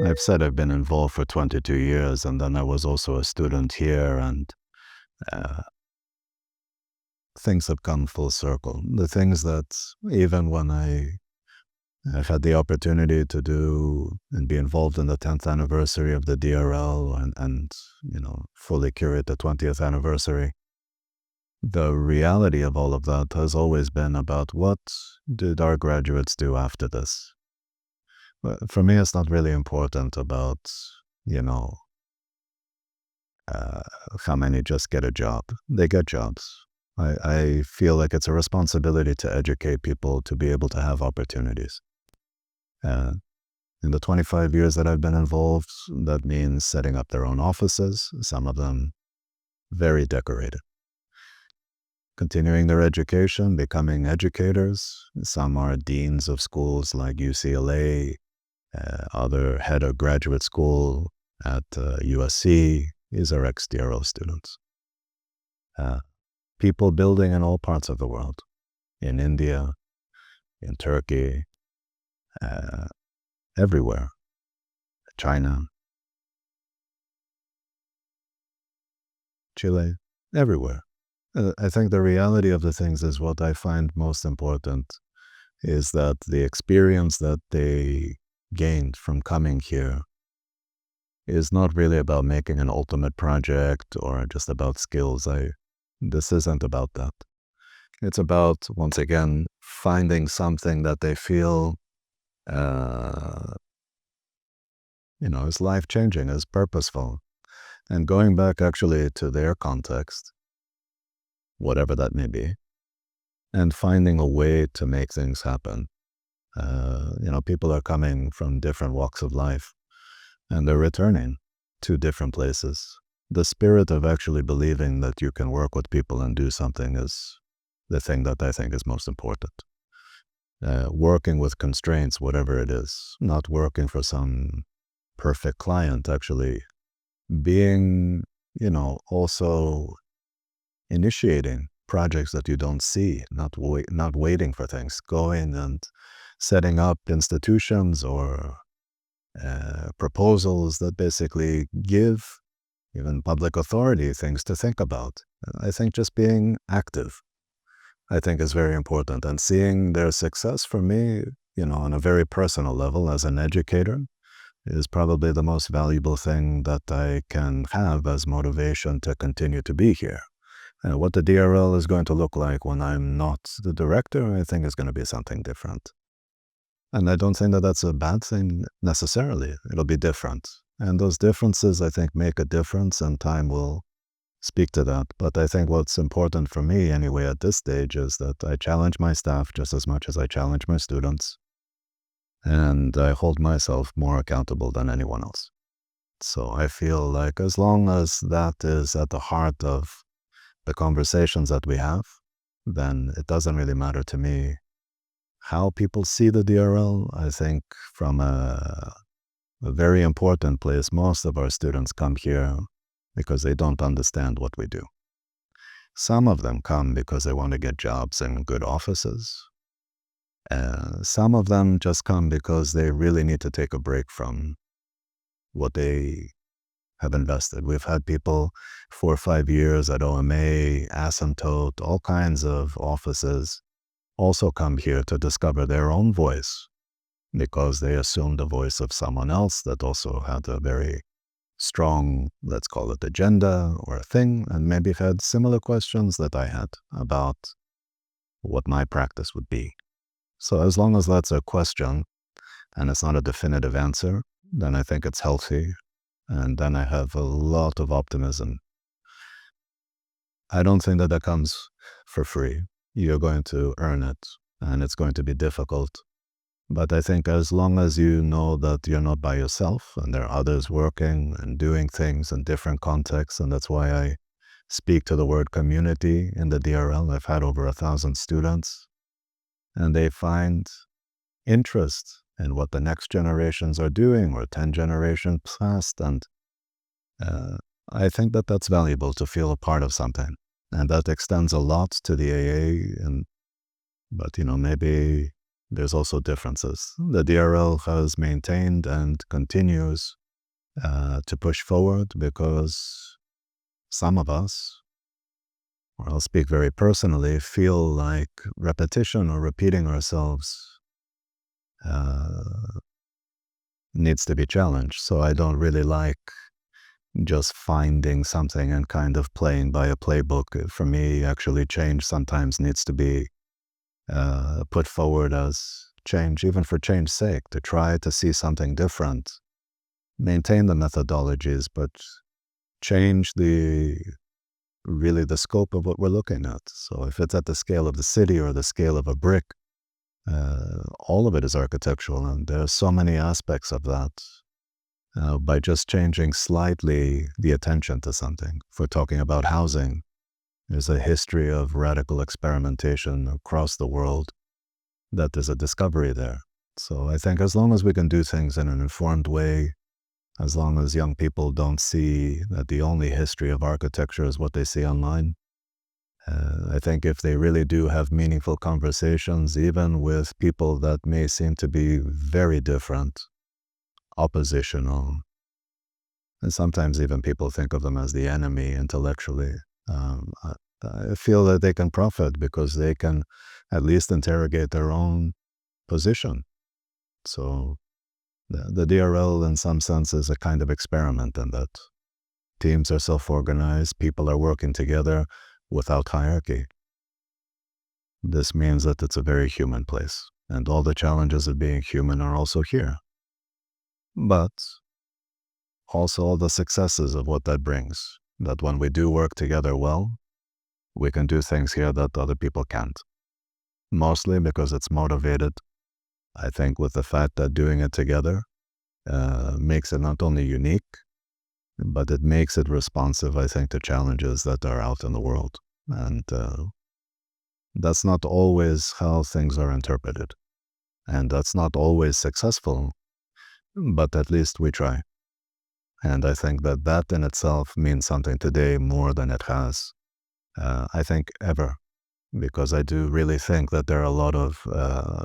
[SPEAKER 1] I've said I've been involved for 22 years, and then I was also a student here, and things have come full circle. The things that even when I've had the opportunity to do and be involved in the 10th anniversary of the DRL and fully curate the 20th anniversary, the reality of all of that has always been about what did our graduates do after this. But for me, it's not really important about, how many just get a job. They get jobs. I feel like it's a responsibility to educate people to be able to have opportunities. In the 25 years that I've been involved, that means setting up their own offices, some of them very decorated. Continuing their education, becoming educators. Some are deans of schools like UCLA, other head of graduate school at USC. These are ex-DRO students. People building in all parts of the world, in India, in Turkey, everywhere, China, Chile, everywhere. I think the reality of the things is what I find most important is that the experience that they gained from coming here is not really about making an ultimate project or just about skills. This isn't about that. It's about, once again, finding something that they feel is life-changing, is purposeful, and going back actually to their context, whatever that may be, and finding a way to make things happen. People are coming from different walks of life, and they're returning to different places. The spirit of actually believing that you can work with people and do something is the thing that I think is most important. Working with constraints, whatever it is, not working for some perfect client, actually being, also initiating projects that you don't see, not waiting for things, going and setting up institutions or proposals that basically give even public authority things to think about. I think just being active, I think, is very important. And seeing their success for me, on a very personal level as an educator, is probably the most valuable thing that I can have as motivation to continue to be here. And what the DRL is going to look like when I'm not the director, I think is going to be something different. And I don't think that that's a bad thing necessarily. It'll be different. And those differences, I think, make a difference, and time will speak to that. But I think what's important for me anyway at this stage is that I challenge my staff just as much as I challenge my students, and I hold myself more accountable than anyone else. So I feel like as long as that is at the heart of the conversations that we have, then it doesn't really matter to me how people see the DRL. I think from a very important place, most of our students come here because they don't understand what we do. Some of them come because they want to get jobs in good offices. Some of them just come because they really need to take a break from what they have invested. We've had people 4 or 5 years at OMA, Asymptote, all kinds of offices also come here to discover their own voice because they assumed the voice of someone else that also had a very strong, let's call it agenda or a thing, and maybe had similar questions that I had about what my practice would be. So as long as that's a question and it's not a definitive answer, then I think it's healthy. And then I have a lot of optimism. I don't think that that comes for free. You're going to earn it, and it's going to be difficult. But I think as long as you know that you're not by yourself and there are others working and doing things in different contexts, and that's why I speak to the word community in the DRL. I've had over 1,000 students, and they find interest in what the next generations are doing or 10 generations past. And I think that that's valuable to feel a part of something. And that extends a lot to the AA. But maybe there's also differences. The DRL has maintained and continues to push forward because some of us, or I'll speak very personally, feel like repetition or repeating ourselves needs to be challenged. So I don't really like just finding something and kind of playing by a playbook. For me, actually change sometimes needs to be put forward as change, even for change's sake, to try to see something different, maintain the methodologies, but change really the scope of what we're looking at. So if it's at the scale of the city or the scale of a brick, all of it is architectural, and there are so many aspects of that. By just changing slightly the attention to something. If we're talking about housing, there's a history of radical experimentation across the world, that there's a discovery there. So I think as long as we can do things in an informed way, as long as young people don't see that the only history of architecture is what they see online, I think if they really do have meaningful conversations, even with people that may seem to be very different, oppositional, and sometimes even people think of them as the enemy intellectually, I feel that they can profit because they can at least interrogate their own position. So the DRL in some sense is a kind of experiment in that teams are self-organized, people are working together without hierarchy. This means that it's a very human place, and all the challenges of being human are also here. But also all the successes of what that brings, that when we do work together well, we can do things here that other people can't. Mostly because it's motivated, I think, with the fact that doing it together makes it not only unique, but it makes it responsive, I think, to challenges that are out in the world. And that's not always how things are interpreted. And that's not always successful, but at least we try. And I think that that in itself means something today more than it has, I think, ever. Because I do really think that there are a lot of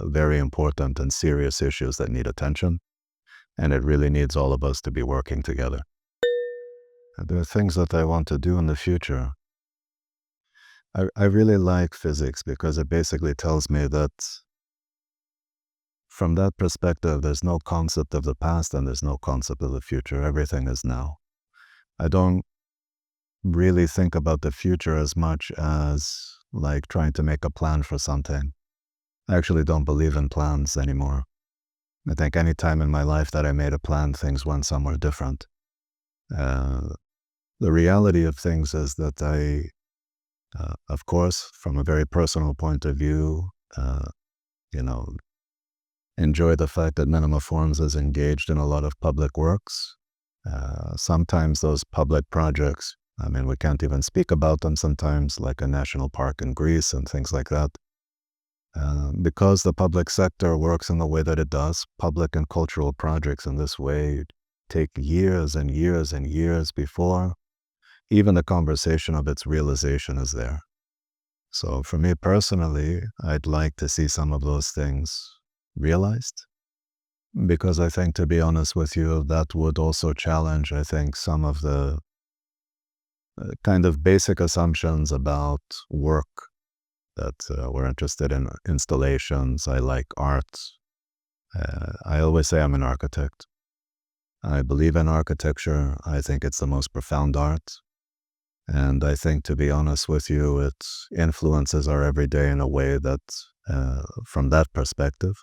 [SPEAKER 1] very important and serious issues that need attention. And it really needs all of us to be working together. There are things that I want to do in the future. I really like physics because it basically tells me that from that perspective, there's no concept of the past and there's no concept of the future. Everything is now. I don't really think about the future as much as like trying to make a plan for something. I actually don't believe in plans anymore. I think any time in my life that I made a plan, things went somewhere different. the reality of things is that of course, from a very personal point of view, you know, enjoy the fact that Minimaforms is engaged in a lot of public works. Sometimes those public projects, I mean, we can't even speak about them sometimes, like a national park in Greece and things like that. Because the public sector works in the way that it does, public and cultural projects in this way take years and years and years before even the conversation of its realization is there. So for me personally, I'd like to see some of those things realized, because I think, to be honest with you, that would also challenge, I think, some of the kind of basic assumptions about work that we're interested in installations. I like art. I always say I'm an architect. I believe in architecture. I think it's the most profound art. And I think, to be honest with you, it influences our everyday in a way that, from that perspective,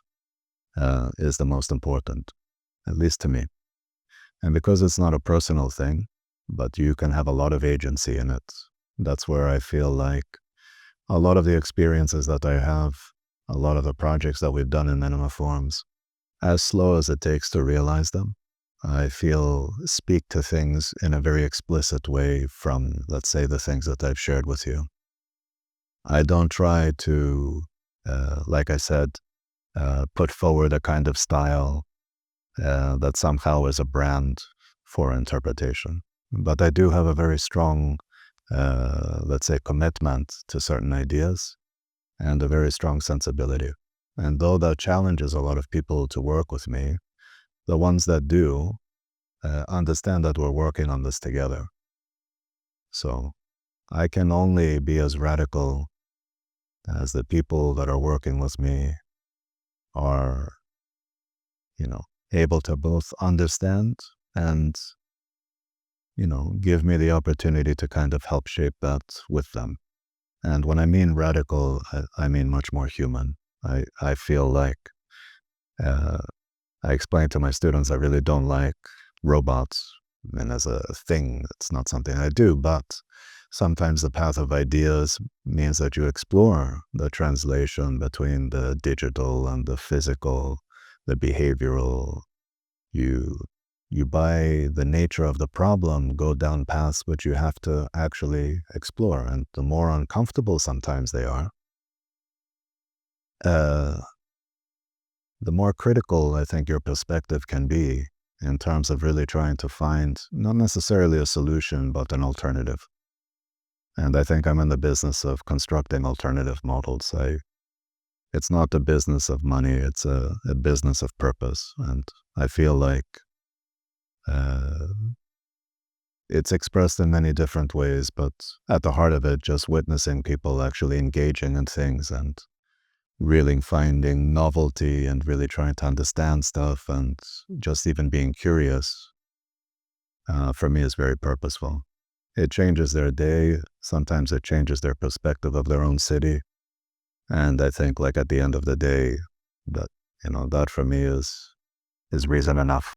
[SPEAKER 1] is the most important, at least to me. And because it's not a personal thing, but you can have a lot of agency in it, that's where I feel like a lot of the experiences that I have, a lot of the projects that we've done in Minimaforms, as slow as it takes to realize them, I feel speak to things in a very explicit way from, let's say, the things that I've shared with you. I don't try to, like I said, put forward a kind of style that somehow is a brand for interpretation. But I do have a very strong, let's say, commitment to certain ideas and a very strong sensibility. And though that challenges a lot of people to work with me, the ones that do understand that we're working on this together. So I can only be as radical as the people that are working with me are, able to both understand and, give me the opportunity to kind of help shape that with them. And when I mean radical, I mean much more human. I feel like, I explain to my students, I really don't like robots. And as a thing, it's not something I do, but sometimes the path of ideas means that you explore the translation between the digital and the physical, the behavioral. You by the nature of the problem, go down paths which you have to actually explore. And the more uncomfortable sometimes they are, the more critical I think your perspective can be in terms of really trying to find not necessarily a solution, but an alternative. And I think I'm in the business of constructing alternative models. It's not a business of money, it's a business of purpose. And I feel like it's expressed in many different ways, but at the heart of it, just witnessing people actually engaging in things and really finding novelty and really trying to understand stuff and just even being curious, for me is very purposeful. It changes their day. Sometimes it changes their perspective of their own city. And I think, like, at the end of the day, that, that for me is reason enough.